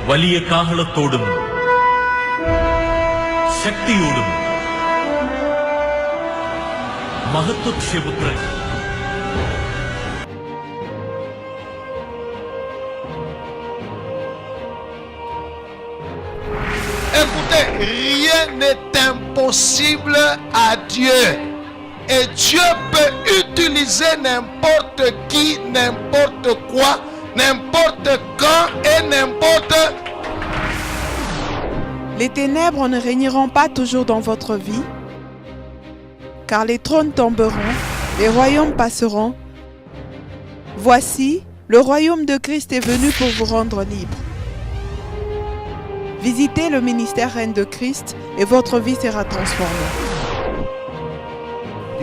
വലിയ കാഹളത്തോടും ശക്തിയോടും മഹത്വക്ഷേപുത്രൻ Écoutez, rien n'est impossible à Dieu. Et Dieu peut utiliser n'importe qui, n'importe quoi, n'importe quand et n'importe. Les ténèbres ne régneront pas toujours dans votre vie, car les trônes tomberont, les royaumes passeront. Voici, le royaume de Christ est venu pour vous rendre libre. Visitez le ministère Reine de Christ et votre vie sera transformée.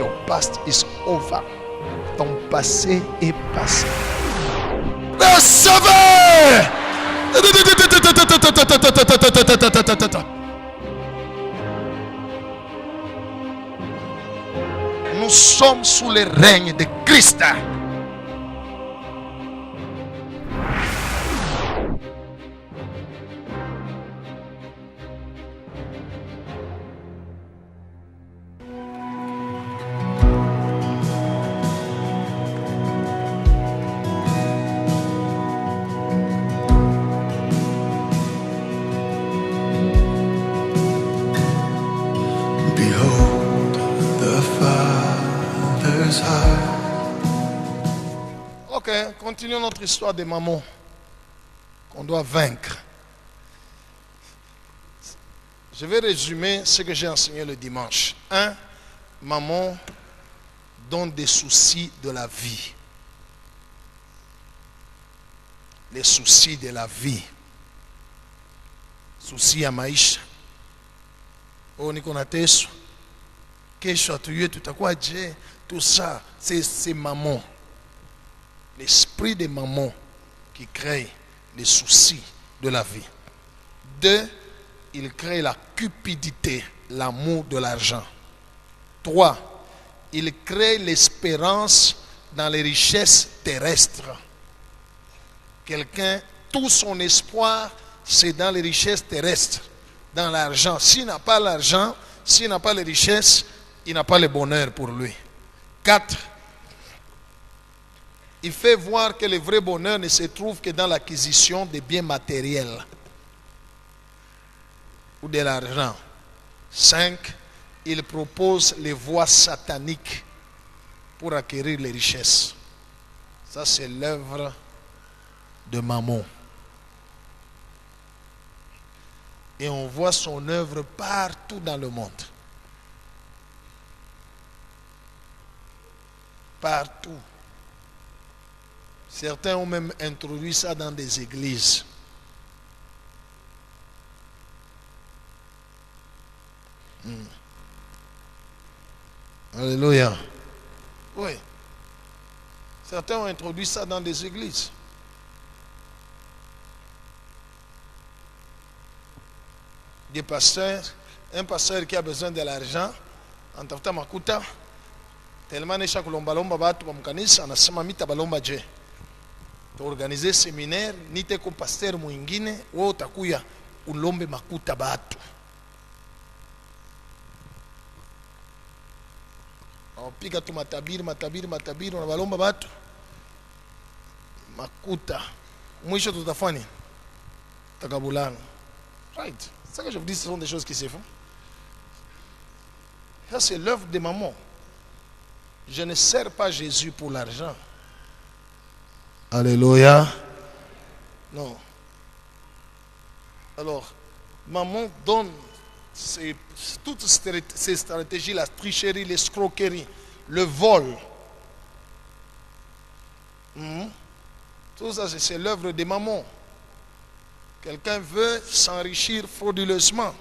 Your past is over. Ton passé est passé. Le Sauveur! Nous sommes sous le règne de Christ. Ok, continuons notre histoire de maman qu'on doit vaincre. Je vais résumer ce que j'ai enseigné le dimanche. 1. Maman donne des soucis de la vie. Les soucis de la vie. Soucis à maisha. Oh, niko na teso. Kesho atuye tutakuwa je. Tout ça, c'est maman. L'esprit de maman qui crée les soucis de la vie. 2. Il crée la cupidité, l'amour de l'argent. 3. Il crée l'espérance dans les richesses terrestres. Quelqu'un, tout son espoir, c'est dans les richesses terrestres, dans l'argent. S'il n'a pas l'argent, s'il n'a pas les richesses, il n'a pas le bonheur pour lui. 4. Il fait voir que le vrai bonheur ne se trouve que dans l'acquisition des biens matériels ou de l'argent. 5. Il propose les voies sataniques pour acquérir les richesses. Ça, c'est l'œuvre de Mammon. Et on voit son œuvre partout dans le monde. Partout. Certains ont même introduit ça dans des églises. Alléluia. Oui. Certains ont introduit ça dans des églises. Des pasteurs, un pasteur qui a besoin de l'argent, en tafuta makuta, tellement nesha kulomba lomba batu kwa mkanisa, anasema mita balomba je. Organiser séminaire, nite ko pasteur mwingine, wewe utakuya ulombe makuta batu. Piga tu matabiri, unabalomba batu makuta. Mwisho tutafanya takabulana. Right. C'est ça que je vous dis, ce sont des choses qui se font. Ça, c'est l'œuvre de maman. Je ne sers pas Jésus pour l'argent. Alléluia. Non. Alors, maman donne toutes ces stratégies, la tricherie, l'escroquerie, le vol. Tout ça, c'est l'œuvre de maman. Quelqu'un veut s'enrichir frauduleusement.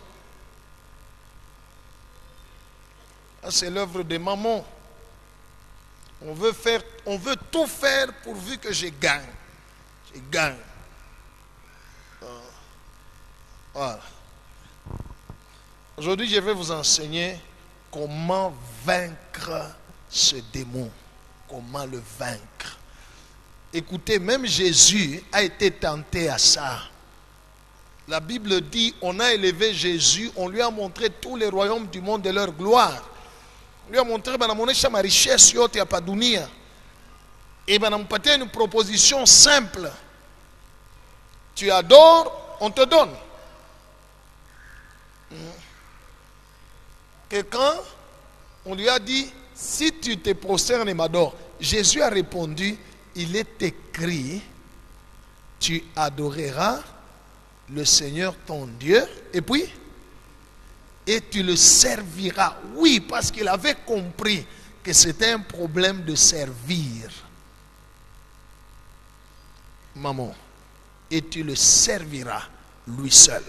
C'est l'œuvre de maman. On veut tout faire pourvu que je gagne. Je gagne. Voilà. Aujourd'hui, je vais vous enseigner comment vaincre ce démon. Comment le vaincre. Écoutez, même Jésus a été tenté à ça. La Bible dit, on a élevé Jésus, on lui a montré tous les royaumes du monde et leur gloire. On lui a montré, ma richesse yote ya pa dunia. Et banampatia une proposition simple. Tu adores, on te donne. Quelqu'un, on lui a dit, si tu te prosternes et m'adores. Jésus a répondu, il est écrit, tu adoreras le Seigneur ton Dieu, et puis, et tu le serviras. Oui, parce qu'il avait compris que c'était un problème de servir. Maman, et tu le serviras lui seul.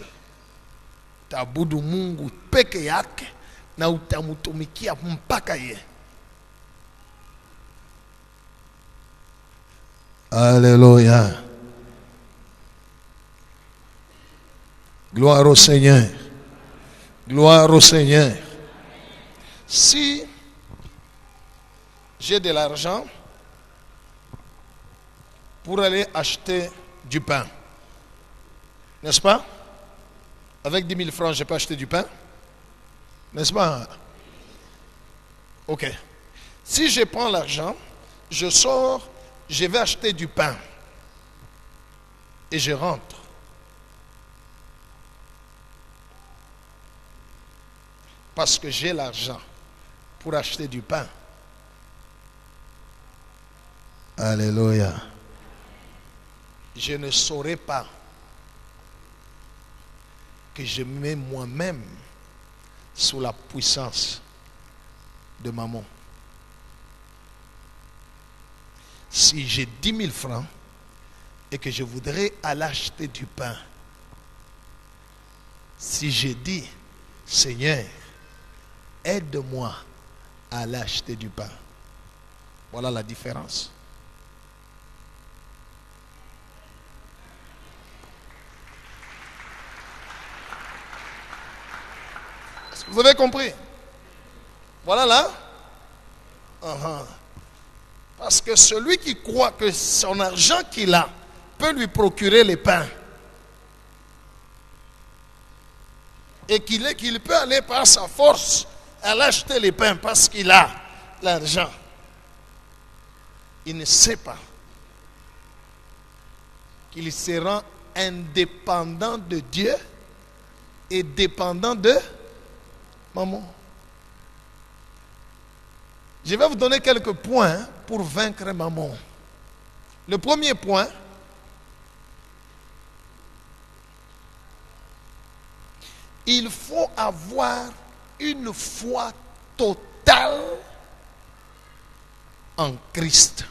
Tabudu Mungu peke yake na utamutumikia mpaka ye. Alléluia. Gloire au Seigneur. Gloire au Seigneur. Si j'ai de l'argent pour aller acheter du pain, n'est-ce pas? Avec 10 000 francs, je peux acheter du pain, n'est-ce pas? Ok. Si je prends l'argent, je sors, je vais acheter du pain et je rentre. Parce que j'ai l'argent pour acheter du pain. Alléluia. Je ne saurais pas que je mets moi-même sous la puissance de maman. Si j'ai 10 000 francs et que je voudrais aller acheter du pain, si j'ai dit, Seigneur, aide-moi à aller acheter du pain. Voilà la différence. Est-ce que vous avez compris? Voilà là. Parce que celui qui croit que son argent qu'il a peut lui procurer les pains et qu'il peut aller par sa force à acheter les pains parce qu'il a l'argent, il ne sait pas qu'il sera indépendant de Dieu et dépendant de maman. Je vais vous donner quelques points pour vaincre maman. Le premier point, il faut avoir une foi totale en Christ.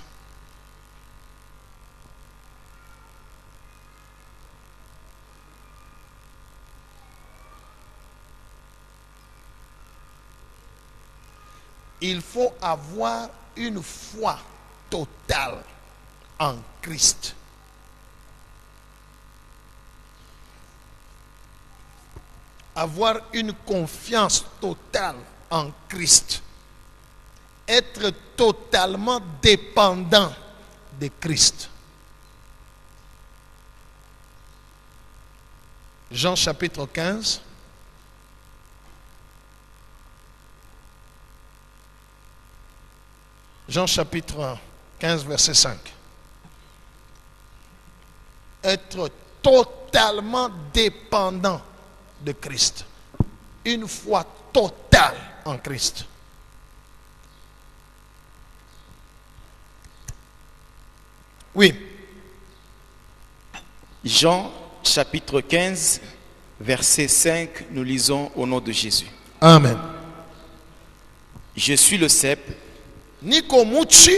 Il faut avoir une foi totale en Christ. Avoir une confiance totale en Christ. Être totalement dépendant de Christ. Jean chapitre 15. Jean chapitre 15, verset 5. Être totalement dépendant de Christ. Une foi totale en Christ. Oui. Jean chapitre 15, verset 5, nous lisons au nom de Jésus. Amen. Je suis le cep, Niko muchi,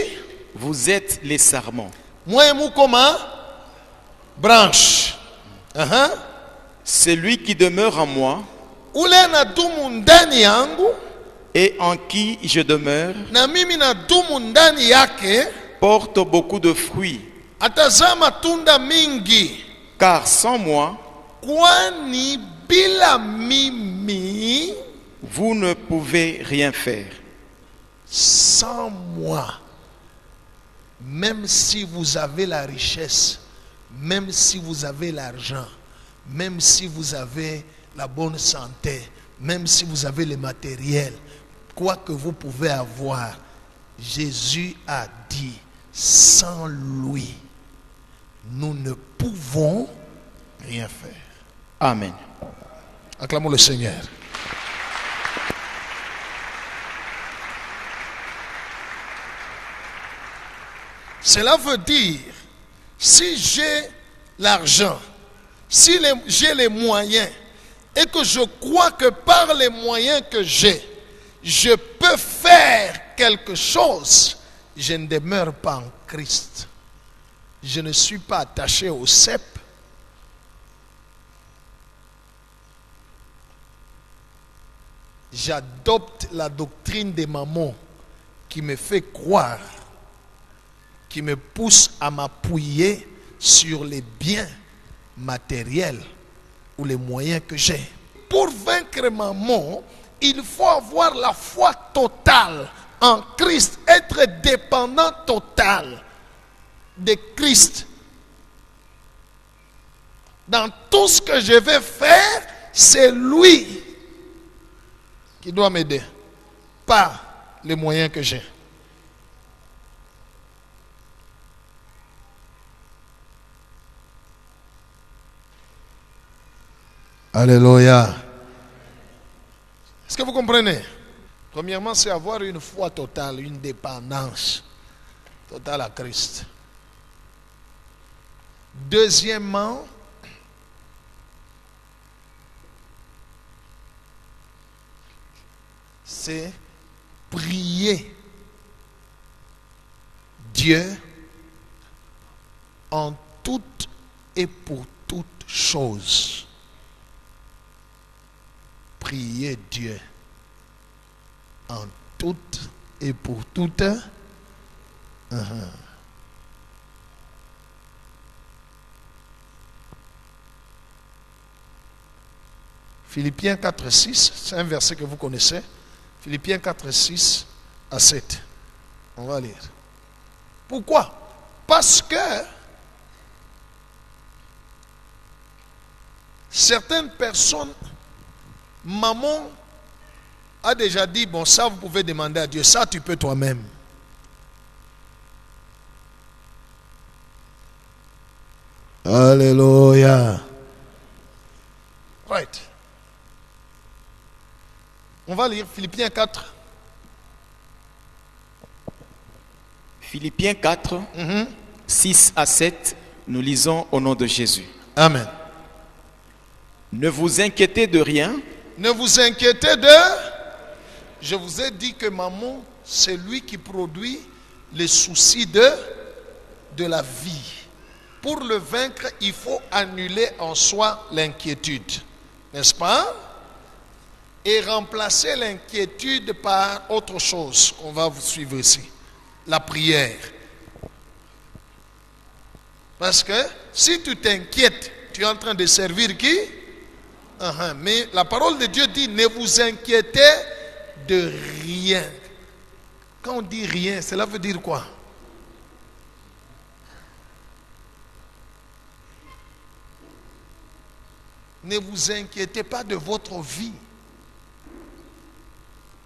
vous êtes les sarments. moi mukoma branche. Celui qui demeure en moi Ule na dumu ndani yangu et en qui je demeure na mimi na dumu ndani yake porte beaucoup de fruits. atazaa matunda mingi, Car sans moi, kwani bila mimi, vous ne pouvez rien faire. sans moi, même si vous avez la richesse, même si vous avez l'argent, même si vous avez la bonne santé, même si vous avez le matériel, quoi que vous pouvez avoir, Jésus a dit, sans lui, nous ne pouvons rien faire. Amen. Acclamons le Seigneur. Cela veut dire, si j'ai l'argent, si j'ai les moyens, et que je crois que par les moyens que j'ai, je peux faire quelque chose, je ne demeure pas en Christ. Je ne suis pas attaché au cep. J'adopte la doctrine des mamans qui me fait croire, qui me pousse à m'appuyer sur les biens matériels ou les moyens que j'ai. Pour vaincre maman, il faut avoir la foi totale en Christ, être dépendant total de Christ. Dans tout ce que je vais faire, c'est lui qui doit m'aider, pas les moyens que j'ai. Alléluia. Est-ce que vous comprenez? Premièrement, c'est avoir une foi totale, une dépendance totale à Christ. Deuxièmement, c'est prier Dieu en toute et pour toute chose. Prier Dieu en toute et pour toute. Philippiens 4, 6, c'est un verset que vous connaissez. Philippiens 4, 6 à 7. On va lire. Pourquoi? Parce que certaines personnes, maman a déjà dit, bon, ça vous pouvez demander à Dieu, ça tu peux toi-même. Alléluia. Right. On va lire Philippiens 4. Philippiens 4, 6 à 7, nous lisons au nom de Jésus. Amen. Ne vous inquiétez de rien. Ne vous inquiétez de... Je vous ai dit que maman, c'est lui qui produit les soucis de la vie. Pour le vaincre, il faut annuler en soi l'inquiétude. N'est-ce pas? Et remplacer l'inquiétude par autre chose. On va vous suivre ici. La prière. Parce que si tu t'inquiètes, tu es en train de servir qui? Mais la parole de Dieu dit, ne vous inquiétez de rien. Quand on dit rien, cela veut dire quoi? Ne vous inquiétez pas de votre vie.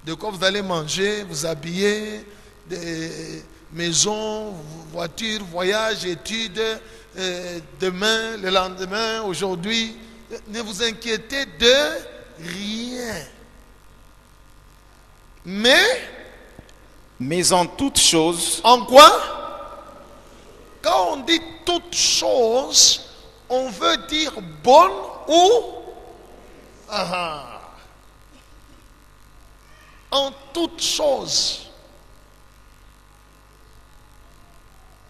De quoi vous allez manger, vous habiller, des maisons, voitures, voyages, études, demain, le lendemain, aujourd'hui. Ne vous inquiétez de rien. Mais en toutes choses, En quoi? Quand on dit toutes choses, on veut dire bonne ou? En toutes choses.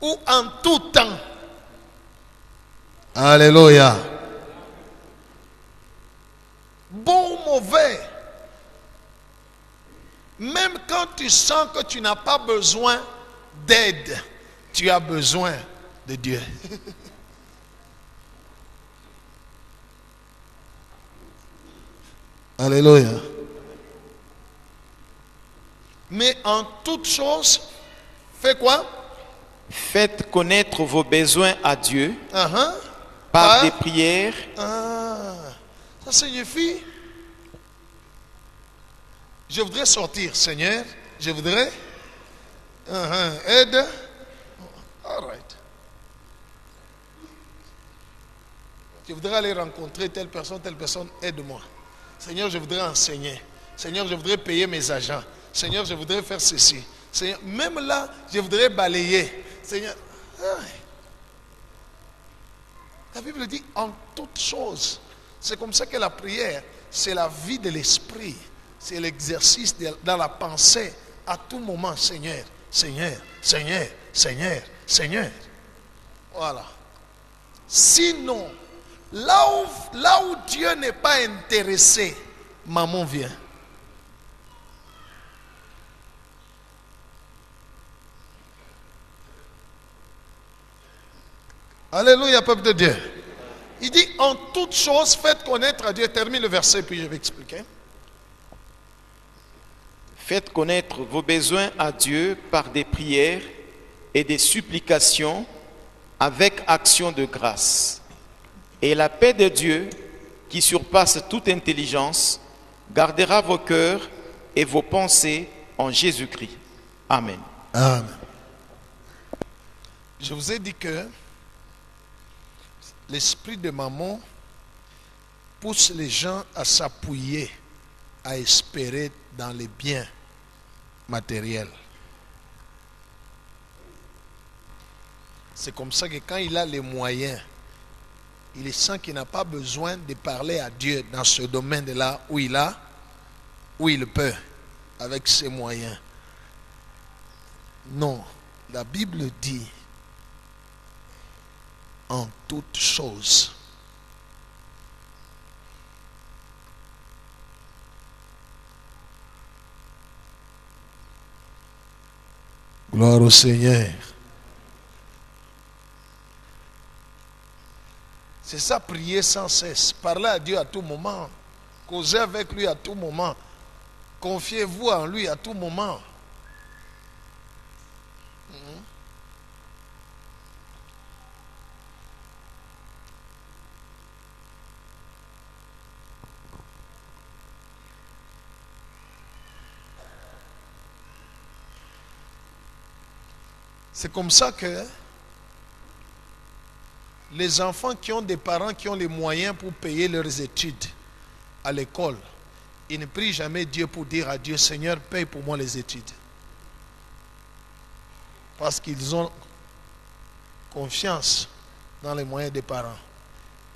Ou en tout temps. Alléluia. Bon ou mauvais. Même quand tu sens que tu n'as pas besoin d'aide, tu as besoin de Dieu. Alléluia. Mais en toute chose, fais quoi? faites connaître vos besoins à Dieu par des prières Ah, ça signifie, je voudrais sortir, Seigneur, je voudrais aide. All right. Je voudrais aller rencontrer telle personne, aide-moi. Seigneur, je voudrais enseigner. Seigneur, je voudrais payer mes agents. Seigneur, je voudrais faire ceci. Seigneur, même là, je voudrais balayer. Seigneur, la Bible dit en toutes choses. C'est comme ça que la prière, c'est la vie de l'esprit. C'est l'exercice dans la pensée à tout moment. Seigneur, Seigneur, Seigneur, Seigneur, Seigneur. Voilà. Sinon, là où Dieu n'est pas intéressé, maman vient. Alléluia, peuple de Dieu. Il dit, en toutes choses, faites connaître à Dieu. Termine le verset, puis je vais expliquer. Faites connaître vos besoins à Dieu par des prières et des supplications avec action de grâce. Et la paix de Dieu, qui surpasse toute intelligence, gardera vos cœurs et vos pensées en Jésus-Christ. Amen. Amen. Je vous ai dit que l'esprit de maman pousse les gens à s'appuyer, à espérer dans les biens matériels. C'est comme ça que quand il a les moyens, il sent qu'il n'a pas besoin de parler à Dieu dans ce domaine-là où il peut, avec ses moyens. Non, la Bible dit en toutes choses. Gloire au Seigneur. C'est ça, prier sans cesse. Parler à Dieu à tout moment. Causer avec lui à tout moment. Confiez-vous en lui à tout moment. C'est comme ça que les enfants qui ont des parents qui ont les moyens pour payer leurs études à l'école, ils ne prient jamais Dieu pour dire à Dieu, Seigneur, paye pour moi les études. Parce qu'ils ont confiance dans les moyens des parents.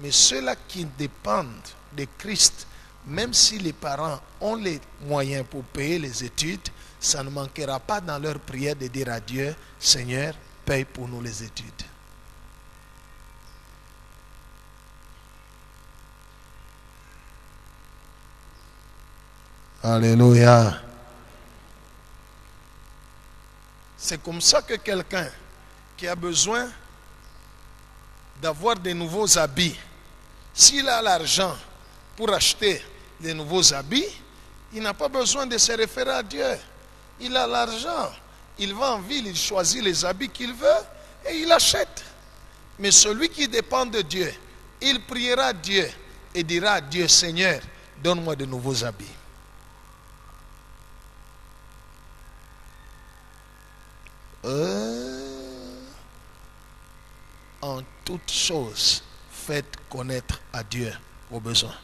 Mais ceux-là qui dépendent de Christ, même si les parents ont les moyens pour payer les études, ça ne manquera pas dans leur prière de dire à Dieu, Seigneur, paye pour nous les études. Alléluia. C'est comme ça que quelqu'un qui a besoin d'avoir de nouveaux habits, s'il a l'argent pour acheter de nouveaux habits, il n'a pas besoin de se référer à Dieu. Il a l'argent. Il va en ville, il choisit les habits qu'il veut et il achète. Mais celui qui dépend de Dieu, il priera Dieu et dira à Dieu, Seigneur, donne-moi de nouveaux habits. En toutes choses, faites connaître à Dieu vos besoins.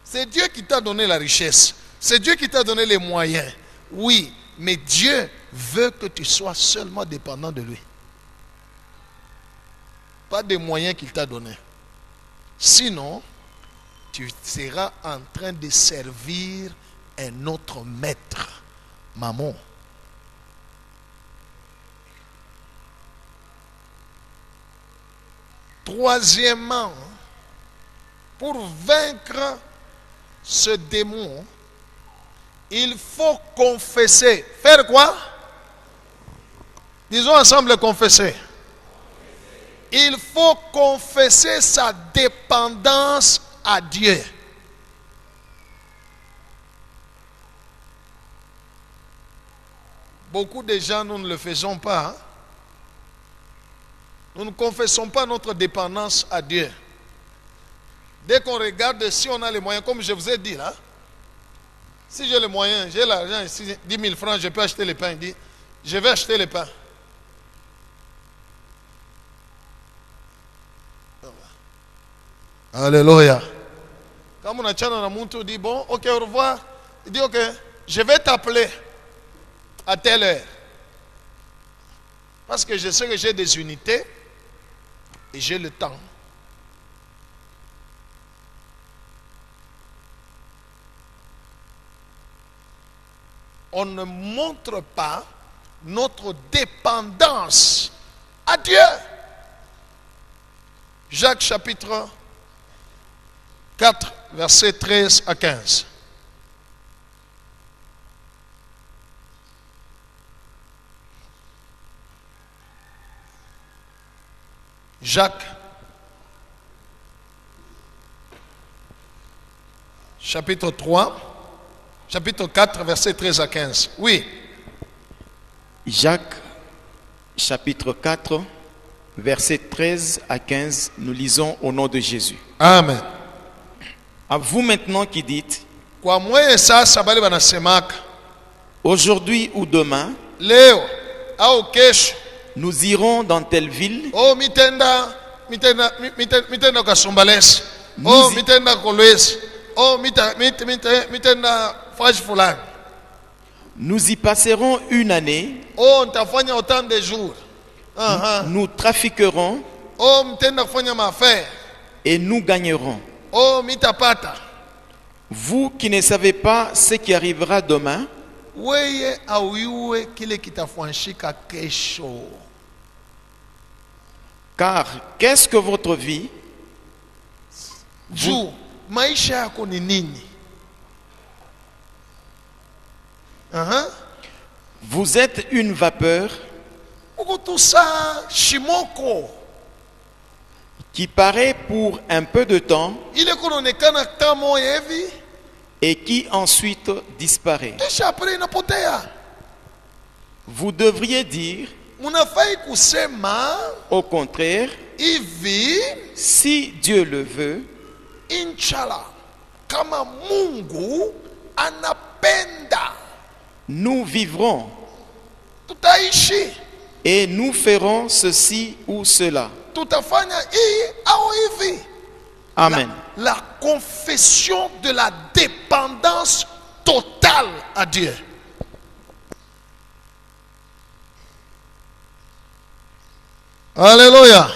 C'est Dieu qui t'a donné la richesse. C'est Dieu qui t'a donné les moyens. Oui, mais Dieu veut que tu sois seulement dépendant de lui. Pas des moyens qu'il t'a donnés. Sinon, tu seras en train de servir un autre maître, maman. Troisièmement, pour vaincre ce démon, il faut confesser. Faire quoi? Disons ensemble confesser. Il faut confesser sa dépendance à Dieu. Beaucoup de gens, nous ne le faisons pas. Hein? Nous ne confessons pas notre dépendance à Dieu. Dès qu'on regarde si on a les moyens, comme je vous ai dit là, si j'ai les moyens, j'ai l'argent ici, 10 000 francs, je peux acheter le pain. Il dit, je vais acheter le pain. Alléluia. Quand on a dit, bon, ok, au revoir. Il dit, ok, je vais t'appeler à telle heure. Parce que je sais que j'ai des unités et j'ai le temps. On ne montre pas notre dépendance à Dieu. Jacques chapitre 4, versets 13 à 15. Jacques, chapitre 4, versets 13 à 15. Oui. Jacques, chapitre 4, versets 13 à 15, nous lisons au nom de Jésus. Amen. À vous maintenant qui dites, Kwa mwe sasa bali banasemaka, aujourd'hui ou demain, leo au kesho, nous irons dans telle ville, oh mitenda kasumbalesi, oh mitenda kolwezi, oh mitenda fashi fulani. nous y passerons une année, Oh nitafanya autant de jours. nous trafiquerons Oh mitenda kufanya maaffaire. et nous gagnerons. Oh mitapata. Vous qui ne savez pas ce qui arrivera demain, Weye auyue kile kitafanyika kesho. car qu'est-ce que votre vie, Juu maisha yako ni nini? vous êtes une vapeur Ukutusa shimoko. qui paraît pour un peu de temps Ile kunaonekana kama hivi, et qui ensuite disparaît. kisha après inapotea. Vous devriez dire, Munafai kusema au contraire, hivi, si Dieu le veut, inshallah, kama Mungu anapenda, nous vivrons tutaishi, et nous ferons ceci ou cela. tutafanya hii au hivi. Amen. La confession de la dépendance totale à Dieu. Alléluia.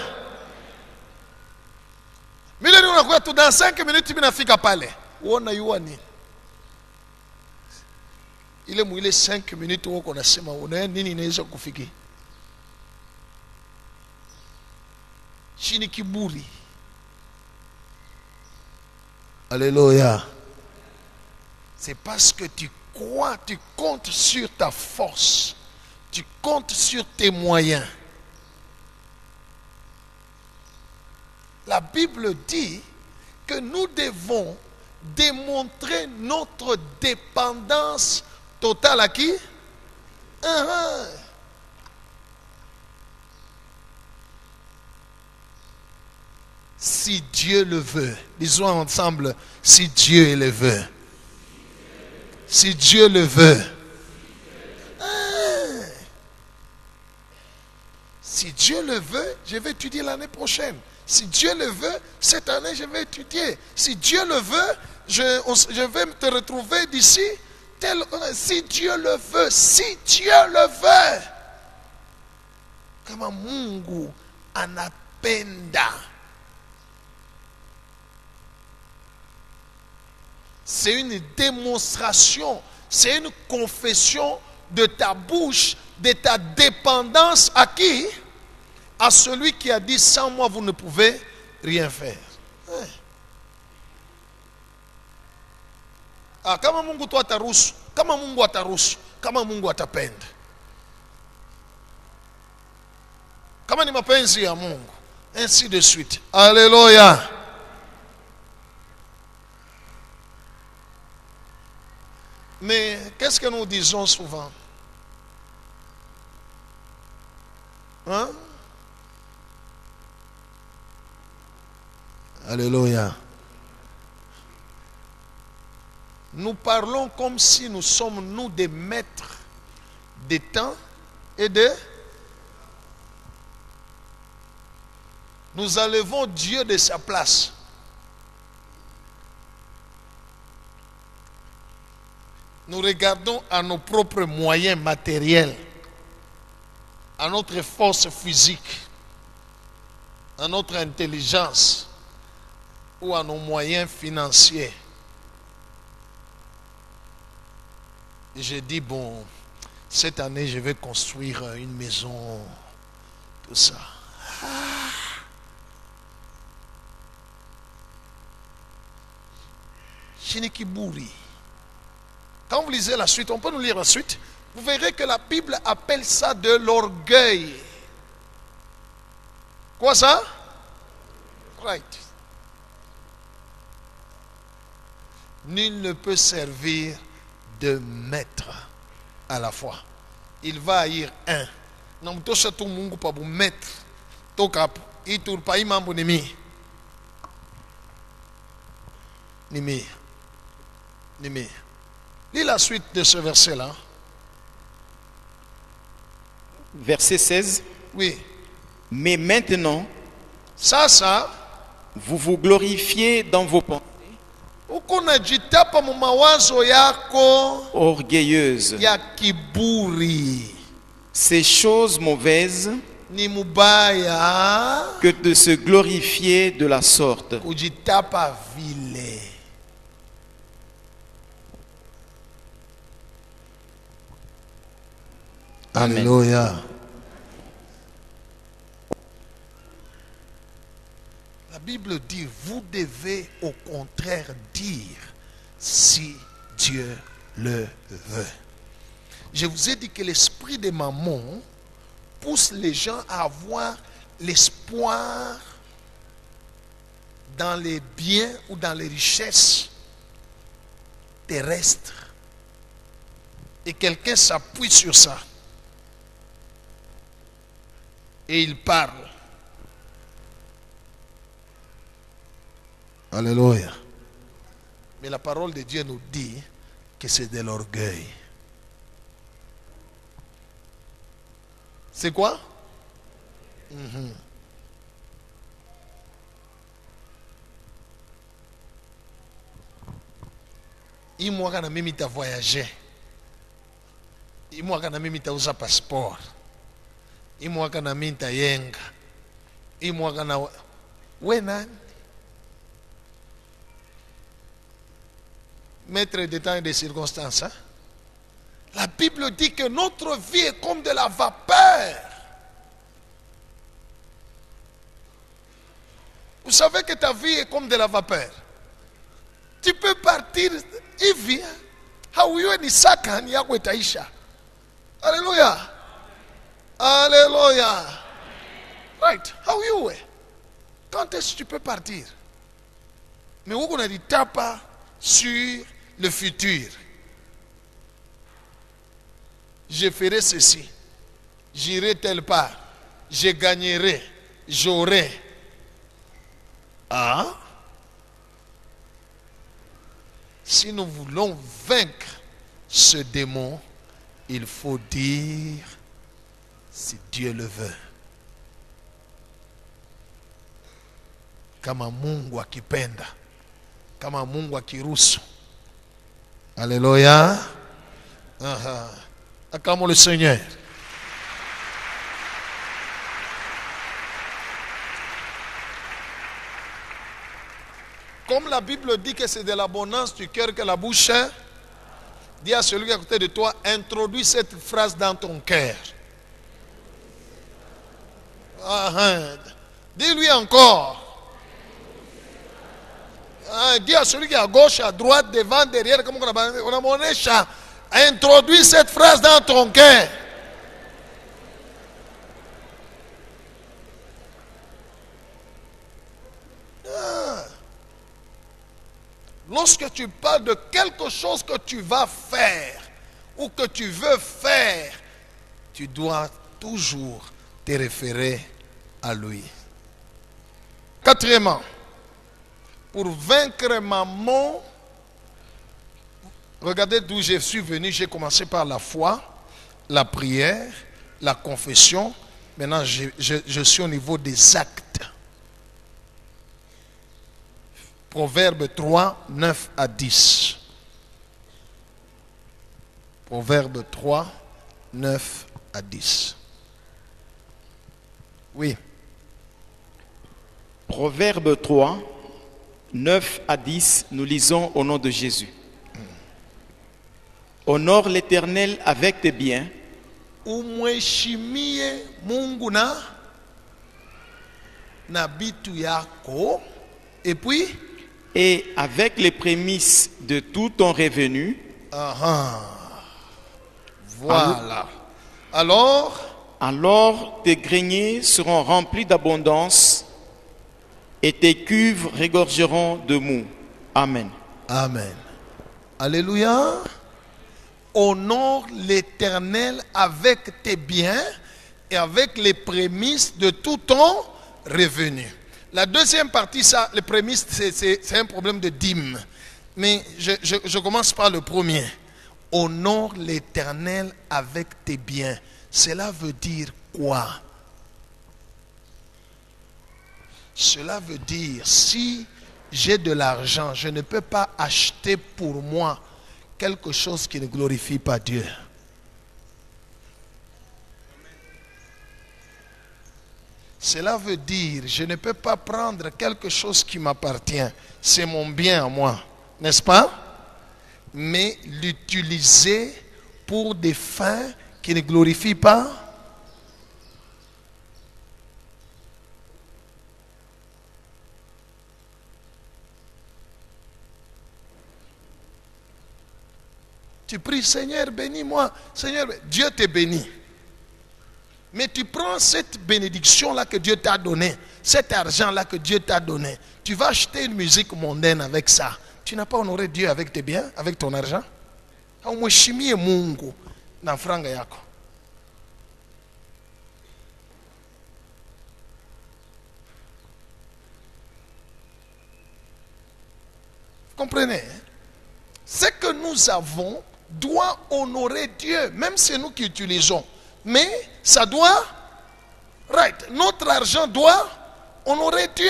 Mimi leo nakuwa tu dans 5 minutes mimi nafika pale. Uona yuwa nini? Ile mwile 5 minutes wako unasema una nini inaweza kufikia? Chini kiburi. Alléluia. C'est parce que tu crois, tu comptes sur ta force. Tu comptes sur tes moyens. La Bible dit que nous devons démontrer notre dépendance totale à qui? Si Dieu le veut. Disons ensemble, si Dieu le veut. Si Dieu le veut. Si Dieu le veut, je vais étudier l'année prochaine. Si Dieu le veut, cette année, je vais étudier. Si Dieu le veut, je vais te retrouver d'ici. Si Dieu le veut, si Dieu le veut. Kama Mungu anapenda. C'est une démonstration, c'est une confession de ta bouche, de ta dépendance à qui? À celui qui a dit sans moi vous ne pouvez rien faire. Ah, kama Mungu tu ataruhusu, kama Mungu ataruhusu, kama Mungu atapenda. Kama ni mapenzi ya Mungu, ainsi de suite. Alléluia. Mais qu'est-ce que nous disons souvent? Alléluia. Nous parlons comme si nous sommes, nous, des maîtres des temps et de... Nous enlevons Dieu de sa place. Nous regardons à nos propres moyens matériels, à notre force physique, à notre intelligence ou à nos moyens financiers. Et j'ai dit, bon, cette année, je vais construire une maison, tout ça. Shinikiburi. Quand vous lisez la suite, on peut nous lire la suite, vous verrez que la Bible appelle ça de l'orgueil. Quoi ça? Right. Nul ne peut servir de maître à la fois. Il va haïr un. Non, tout ça tout le monde pas vous maître. Tout cap, il tourne pas imam nimi. Nimi. Nimi. Lis la suite de ce verset-là. Verset 16. Oui. Mais maintenant, Ça. vous vous glorifiez dans vos pensées Ukunajitapa mu mawazo yako orgueilleuses. ya kiburi. Ces choses mauvaises Ni mubaya que de se glorifier de la sorte. kujitapa vile. Amen. Alléluia. La Bible dit, vous devez au contraire dire si Dieu le veut. Je vous ai dit que l'esprit de maman pousse les gens à avoir l'espoir dans les biens ou dans les richesses terrestres. Et quelqu'un s'appuie sur ça. Et il parle. Alléluia. Mais la parole de Dieu nous dit que c'est de l'orgueil. C'est quoi? Imwaka na mimi ta voyager. Imwaka na mimi ta usa passeport. Imwaka na mimi ta yenga. Imwaka na we nani? Maître des temps et des circonstances. Hein? La Bible dit que notre vie est comme de la vapeur. Vous savez que ta vie est comme de la vapeur. Tu peux partir hivi, hauiwe ni saka ni yako itaisha. Alléluia. Alléluia. Right. Hauiwe. Quand est-ce que tu peux partir? Mais où on a dit tapa sur le futur. Je ferai ceci. J'irai telle part. Je gagnerai. J'aurai. Ah? Si nous voulons vaincre ce démon, il faut dire si Dieu le veut. Kama Mungu akipenda. Kama Mungu akiruhusu. Alléluia. Acclamons le Seigneur. Comme la Bible dit que c'est de l'abondance du cœur que la bouche, dis à celui qui est à côté de toi, introduis cette phrase dans ton cœur. Dis-lui encore. Dis à celui qui est à gauche, à droite, devant, derrière, comme on a mon échat. Introduis cette phrase dans ton cœur. Lorsque tu parles de quelque chose que tu vas faire ou que tu veux faire, tu dois toujours te référer à lui. Quatrièmement, Pour vaincre maman, regardez d'où je suis venu. J'ai commencé par la foi, la prière, la confession. Maintenant, je suis au niveau des actes. Proverbe 3, 9 à 10. Proverbe 3, 9 à 10. Oui. Proverbe 3, 9 à 10, nous lisons au nom de Jésus. Honore l'Éternel avec tes biens. Umheshimie Mungu na bitu yako. Et puis, Et avec les prémices de tout ton revenu. Voilà. Alors, tes greniers seront remplis d'abondance et tes cuves regorgeront de mou. Amen. Amen. Alléluia. Honore l'Éternel avec tes biens et avec les prémices de tout ton revenu. La deuxième partie, ça, les prémices, c'est un problème de dîme. Mais je commence par le premier. Honore l'Éternel avec tes biens. Cela veut dire quoi? Cela veut dire, si j'ai de l'argent, je ne peux pas acheter pour moi quelque chose qui ne glorifie pas Dieu. Cela veut dire, je ne peux pas prendre quelque chose qui m'appartient. C'est mon bien à moi, n'est-ce pas? Mais l'utiliser pour des fins qui ne glorifient pas. Tu pries, Seigneur, bénis-moi. Seigneur, Dieu te bénit. Mais tu prends cette bénédiction-là que Dieu t'a donnée, cet argent-là que Dieu t'a donné, tu vas acheter une musique mondaine avec ça. Tu n'as pas honoré Dieu avec tes biens, avec ton argent. Umheshimie Mungu na franga yako. Vous comprenez? Ce que nous avons doit honorer Dieu, même si c'est nous qui utilisons. Mais ça doit, notre argent doit honorer Dieu.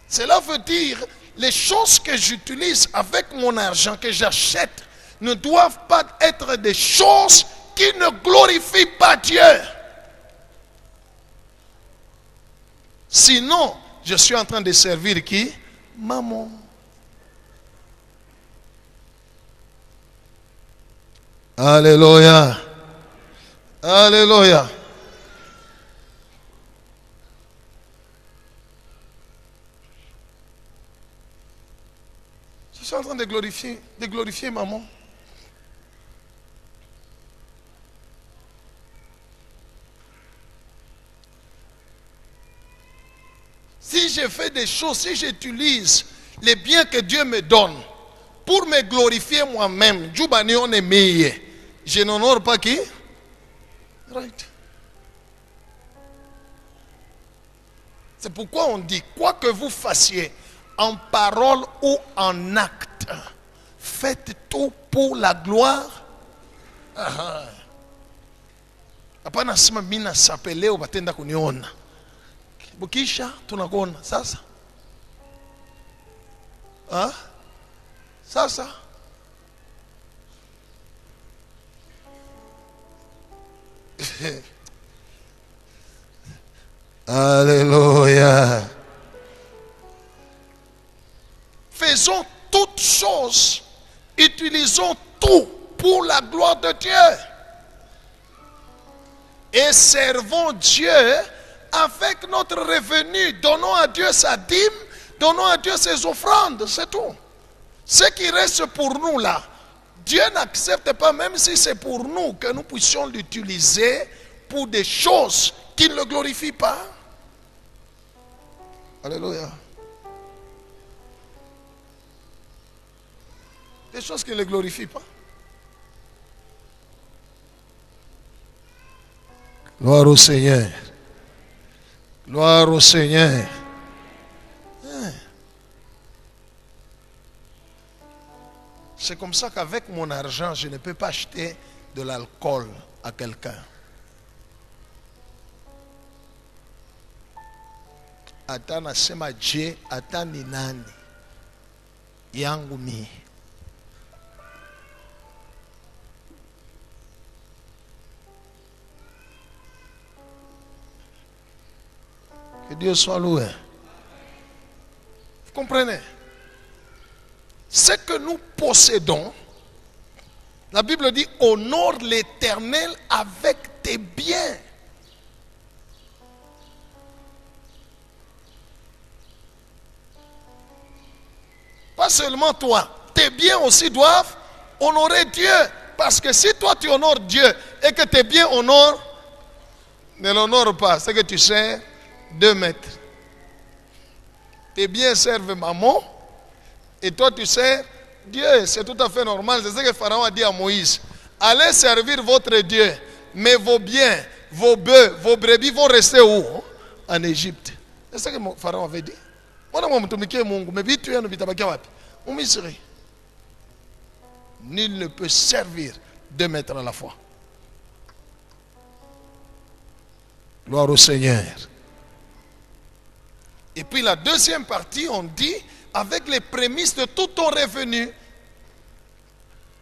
Cela veut dire, les choses que j'utilise avec mon argent, que j'achète, ne doivent pas être des choses qui ne glorifient pas Dieu. Sinon, je suis en train de servir qui? Maman. Alléluia. Alléluia. Je suis en train de glorifier maman. Si je fais des choses, si j'utilise les biens que Dieu me donne pour me glorifier moi-même, je n'honore pas qui? Right. C'est pourquoi on dit, quoi que vous fassiez, en parole ou en acte, faites tout pour la gloire. Hapana sema mimi nasape leo batenda kuniona. Bukisha tunakuona sasa. Sasa Alléluia. Faisons toutes choses, utilisons tout pour la gloire de Dieu. Et servons Dieu avec notre revenu. Donnons à Dieu sa dîme, donnons à Dieu ses offrandes, c'est tout. Ce qui reste pour nous là, Dieu n'accepte pas, même si c'est pour nous, que nous puissions l'utiliser pour des choses qui ne le glorifient pas. Alléluia. Des choses qui ne le glorifient pas. Gloire au Seigneur. Gloire au Seigneur. C'est comme ça qu'avec mon argent, je ne peux pas acheter de l'alcool à quelqu'un. Ata nasema je, ata ni nani yangu mie. Que Dieu soit loué. Vous comprenez? Ce que nous possédons, la Bible dit, honore l'Éternel avec tes biens. Pas seulement toi, tes biens aussi doivent honorer Dieu. Parce que si toi tu honores Dieu et que tes biens honorent, ne l'honorent pas, c'est que tu sers 2 mètres. Tes biens servent maman et toi tu sers Dieu. C'est tout à fait normal. C'est ce que Pharaon a dit à Moïse. Allez servir votre Dieu, mais vos biens, vos bœufs, vos brebis vont rester où? En Égypte. C'est ce que Pharaon avait dit. Nul ne peut servir 2 mètres à la fois. Gloire au Seigneur. Et puis la deuxième partie, on dit, avec les prémices de tout ton revenu,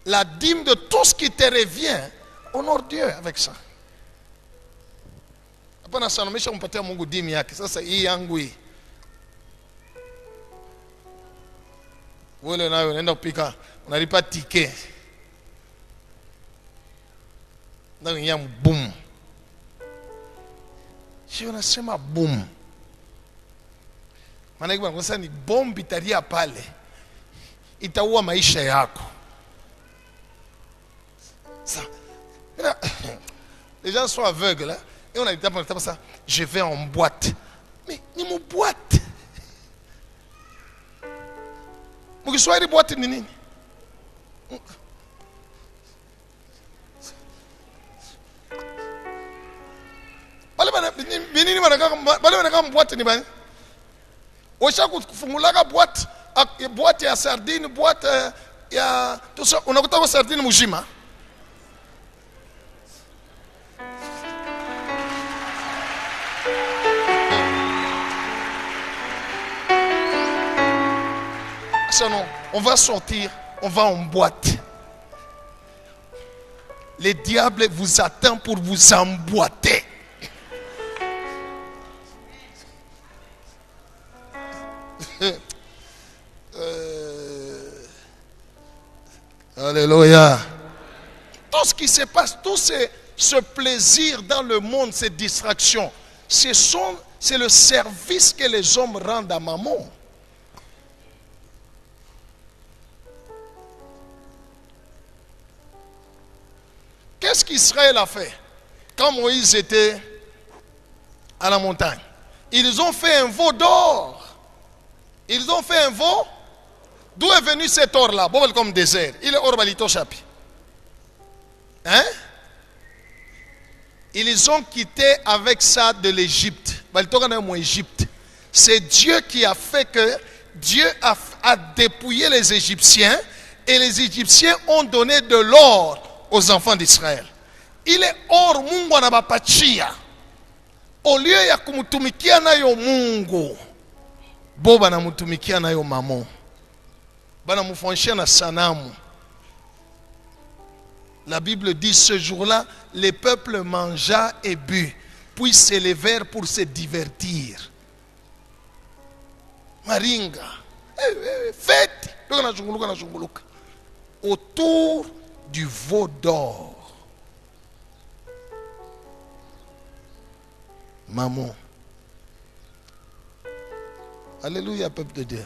la dîme de tout ce qui te revient, honore Dieu avec ça. Hapana sana mesha kumpatia Mungu dîme yake. Sasa hii yangu hii. Wewe nayo unaenda kupika, unalipa ticket. Ndio ya boom. Sio nasema boom. Maana hiyo kwa ni bombi italia pale. Itaua maisha yako. Ça. Les gens sont aveugles. Hein? Et on a dit ça, je vais en boîte. Mais ni mon boîte. Vous soyez des boîtes nini. Bale bana boîte ni bani. Osha kufungulaka boîte ya sardine, boîte ya tout ça, unakuta kwa sardine mujima. Non, on va sortir, on va en boîte. Le diable vous attend pour vous emboîter. Alléluia. Tout ce qui se passe, tout ce plaisir dans le monde, ces distractions, c'est le service que les hommes rendent à maman. Qu'est-ce qu'Israël a fait quand Moïse était à la montagne? Ils ont fait un veau d'or. Ils ont fait un veau. D'où est venu cet or-là? Bon, comme désert. Il est or balito chapi. Hein? Ils ont quitté avec ça de l'Égypte. C'est Dieu qui a fait que Dieu a dépouillé les Égyptiens et les Égyptiens ont donné de l'or aux enfants d'Israël. Il est or Mungu anabapatia. Au lieu ya kumutumikia nayo Mungu, bo banamutumikia nayo maman. Banamufanyia na sanamu. La Bible dit ce jour-là, les peuples mangea et bu, puis s'élevèrent pour se divertir. Maringa, fête, autour du veau d'or. Maman. Alléluia, peuple de Dieu.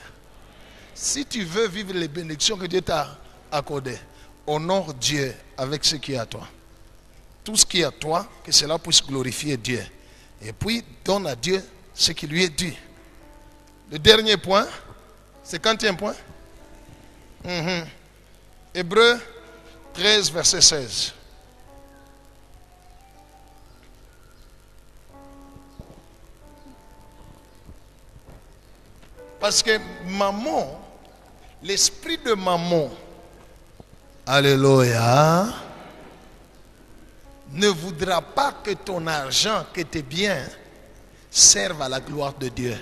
Si tu veux vivre les bénédictions que Dieu t'a accordées, honore Dieu avec ce qui est à toi. Tout ce qui est à toi, que cela puisse glorifier Dieu. Et puis, donne à Dieu ce qui lui est dû. Le dernier point, 50e point. Hébreux 13, verset 16. Parce que maman, l'esprit de maman Alléluia. Ne voudra pas que ton argent, que tes biens servent à la gloire de Dieu.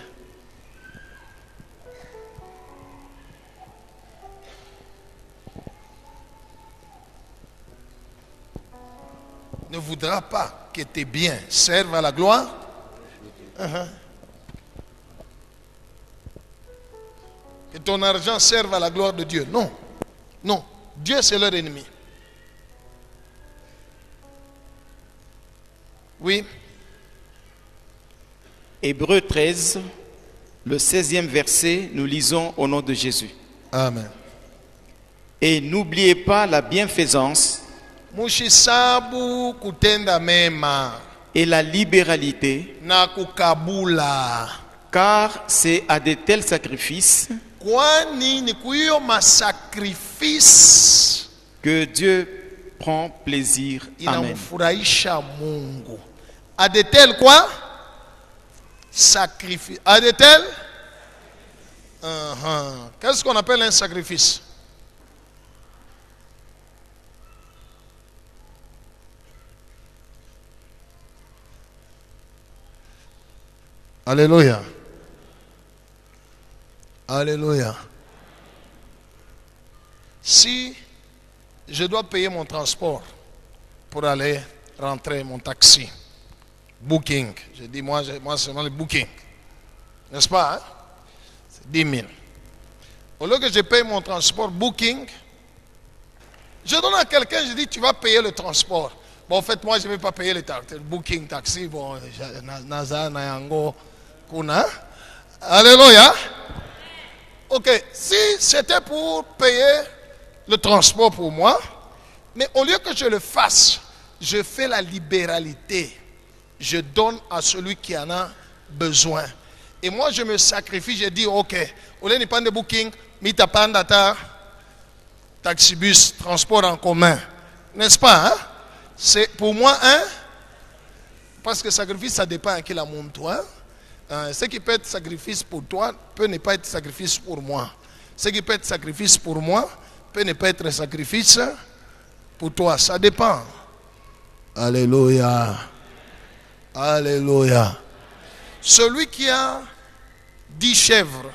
Ne voudra pas que tes biens servent à la gloire. Que ton argent serve à la gloire de Dieu. Non. Non. Dieu, c'est leur ennemi. Oui. Hébreux 13, le 16e verset, nous lisons au nom de Jésus. Amen. Et n'oubliez pas la bienfaisance Mushisabu kutenda mema et la libéralité, na kukabula. car c'est à de tels sacrifices Kwani ni kuyo masakrifisi que Dieu prend plaisir. Amen. inamfurahisha Mungu. A de tels quoi? Sacrifice. A de tels? Qu'est-ce qu'on appelle un sacrifice? Alléluia. Alléluia. Si je dois payer mon transport pour aller rentrer mon taxi, booking, je dis moi seulement le booking, n'est-ce pas? Hein? C'est 10 000. Au lieu que je paye mon transport booking, je donne à quelqu'un, je dis tu vas payer le transport. Bon, en fait, moi je ne vais pas payer le booking taxi. Bon, Naza, Nayango, Kuna. Alléluia. Ok, si c'était pour payer le transport pour moi, mais au lieu que je le fasse, je fais la libéralité. Je donne à celui qui en a besoin. Et moi, je me sacrifie, je dis, ok, au lieu de prendre de booking, mita pandata, taxibus, transport en commun. N'est-ce pas, hein? C'est pour moi, hein? Parce que sacrifice, ça dépend à qui la monte, toi. Ce qui peut être sacrifice pour toi peut ne pas être sacrifice pour moi. Ce qui peut être sacrifice pour moi peut ne pas être sacrifice pour toi. Ça dépend. Alléluia. Alléluia. Celui qui a 10 chèvres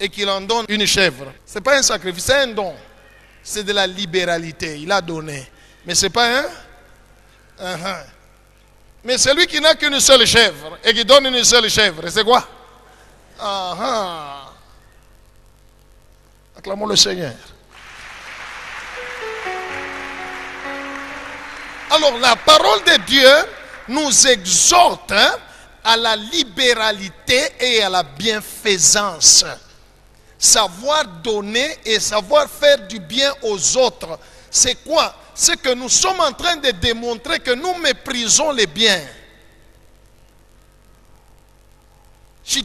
et qu'il en donne une chèvre, ce n'est pas un sacrifice, c'est un don. C'est de la libéralité. Il a donné. Mais ce n'est pas un... Mais celui qui n'a qu'une seule chèvre et qui donne une seule chèvre, c'est quoi? Acclamons le Seigneur. Alors la parole de Dieu nous exhorte à la libéralité et à la bienfaisance. Savoir donner et savoir faire du bien aux autres. C'est quoi? C'est que nous sommes en train de démontrer que nous méprisons les biens. Ce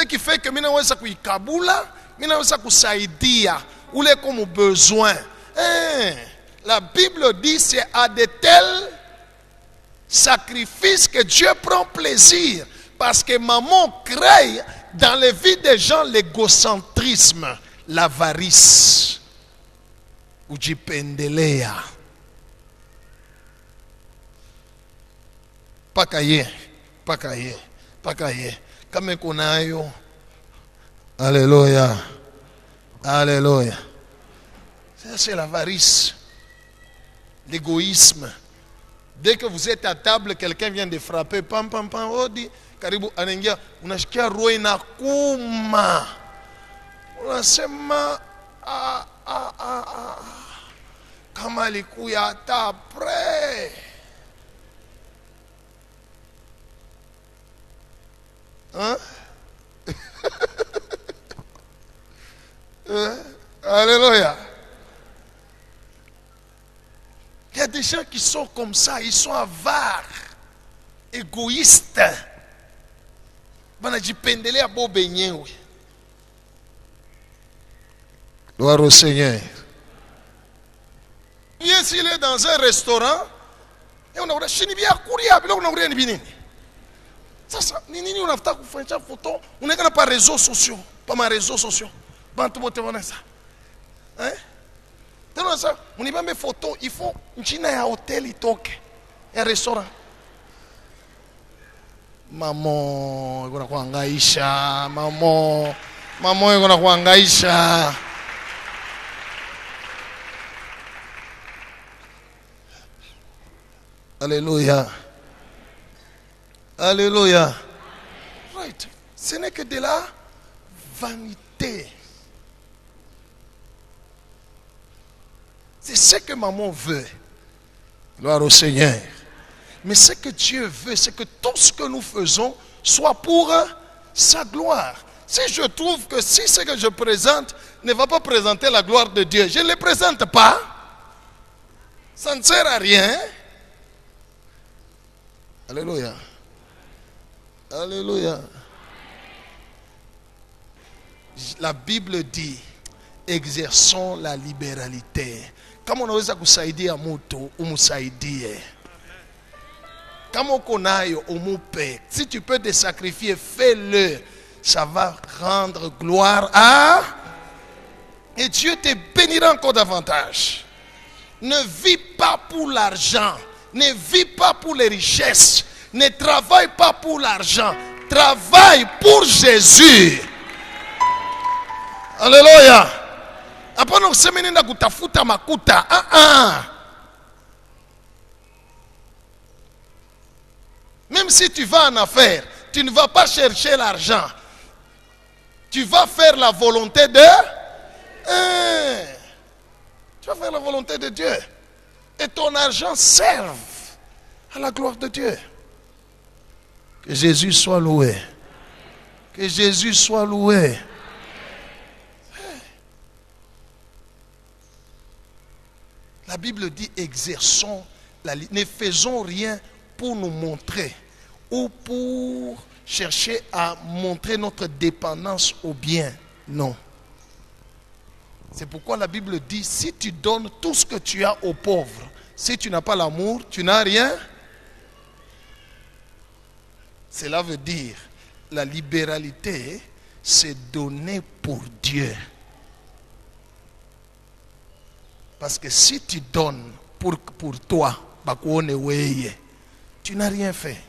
qui fait que minaweza kuikabula, minaweza kusaidia ule comme besoin. La Bible dit c'est à de tels sacrifices que Dieu prend plaisir. Parce que maman crée dans les vies des gens l'égocentrisme, l'avarice, ujipendelea. Pakaye. Kame kunayo. Alléluia. Alléluia. Ça c'est l'avarice, l'égoïsme. Dès que vous êtes à table, quelqu'un vient de frapper, pam pam pam, oh dit karibu anaingia, unashikia roho inakuma. Unasema kama alikuya hata apre. Hein? Alléluia. Il y a des gens qui sont comme ça, ils sont avares, égoïstes. Banajipendelea bo benyewe. Gloire au Seigneur. Bien s'il est dans un restaurant, et on a Sasa ni nini unafuta kufanya photo unaeka pa réseaux sociaux, pa ma réseaux sociaux. Bantu bote wana ça. Hein? Tena ça, unibambe photo, il faut njina ya hotel itoke. Ya restaurant. Mamo, kuna kuhangaisha, mamo kuna kuhangaisha. Alléluia. Alléluia. Right. Ce n'est que de la vanité. C'est ce que maman veut. Gloire au Seigneur. Mais ce que Dieu veut, c'est que tout ce que nous faisons soit pour sa gloire. Si je trouve que si ce que je présente ne va pas présenter la gloire de Dieu, je ne le présente pas. Ça ne sert à rien. Alléluia. Alléluia. La Bible dit, exerçons la libéralité. Kama unaweza kusaidia mtu, umsaidie. Kama uko nayo, umupe. Si tu peux te sacrifier, fais-le. Ça va rendre gloire à... Et Dieu te bénira encore davantage. Ne vis pas pour l'argent. Ne vis pas pour les richesses. Ne travaille pas pour l'argent. Travaille pour Jésus. Alléluia. Hapana useme nenda kutafuta makuta. Même si tu vas en affaires, tu ne vas pas chercher l'argent. Tu vas faire la volonté de... Tu vas faire la volonté de Dieu. Et ton argent serve à la gloire de Dieu. Que Jésus soit loué. Que Jésus soit loué. La Bible dit exerçons ne faisons rien pour nous montrer ou pour chercher à montrer notre dépendance au bien. Non. C'est pourquoi la Bible dit si tu donnes tout ce que tu as aux pauvres, si tu n'as pas l'amour, tu n'as rien. Cela veut dire la libéralité, c'est donner pour Dieu. Parce que si tu donnes pour toi, tu n'as rien fait.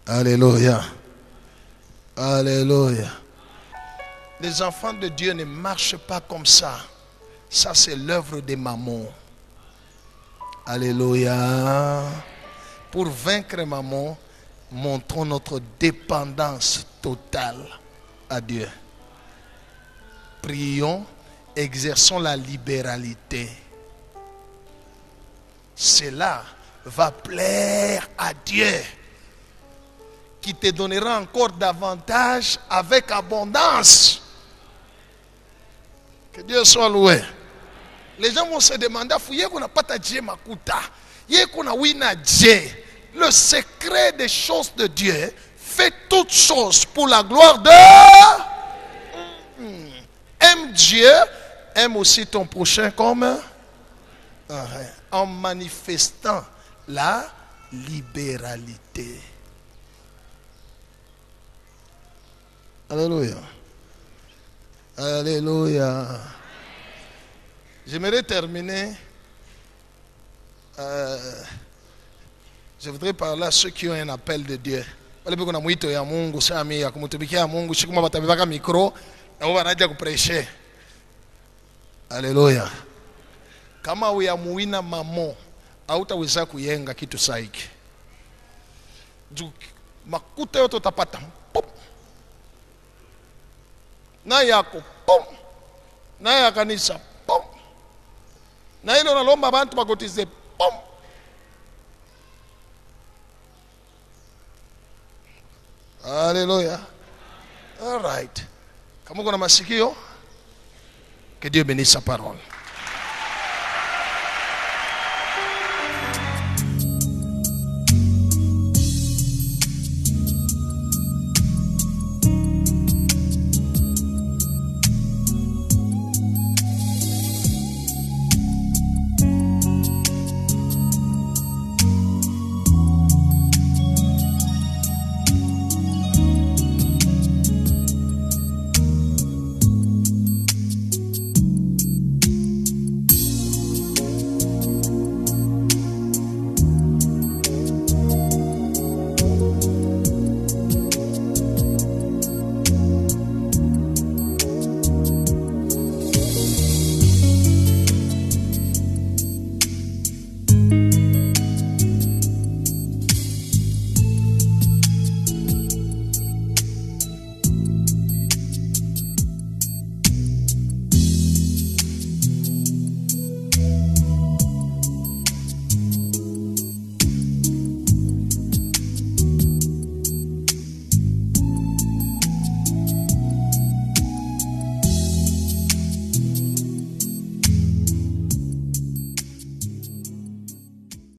Alléluia. Alléluia. Les enfants de Dieu ne marchent pas comme ça. Ça, c'est l'œuvre des mamans. Alléluia. Pour vaincre maman, montrons notre dépendance totale à Dieu. Prions. Exerçons la libéralité. Cela va plaire à Dieu, qui te donnera encore davantage avec abondance. Que Dieu soit loué. Les gens vont se demander, qu'on n'a pas ta Dieu makuta, qu'on a wina Dieu. Le secret des choses de Dieu fait toutes choses pour la gloire de... Aime Dieu, aime aussi ton prochain comme en manifestant la libéralité. Alléluia. Alléluia. J'aimerais terminer. Je voudrais parler à ceux qui ont un appel de Dieu. Alléluia. Kama uyamuina mamo, hautaweza kuyenga kitu saiki. Makuta yote utapata. Pum. Na yako pum. Na ya kanisa pum. Na ile unalomba abantu bakotize pum. Alléluia. All right. Kama kuna masikio, que Dieu bénisse sa parole.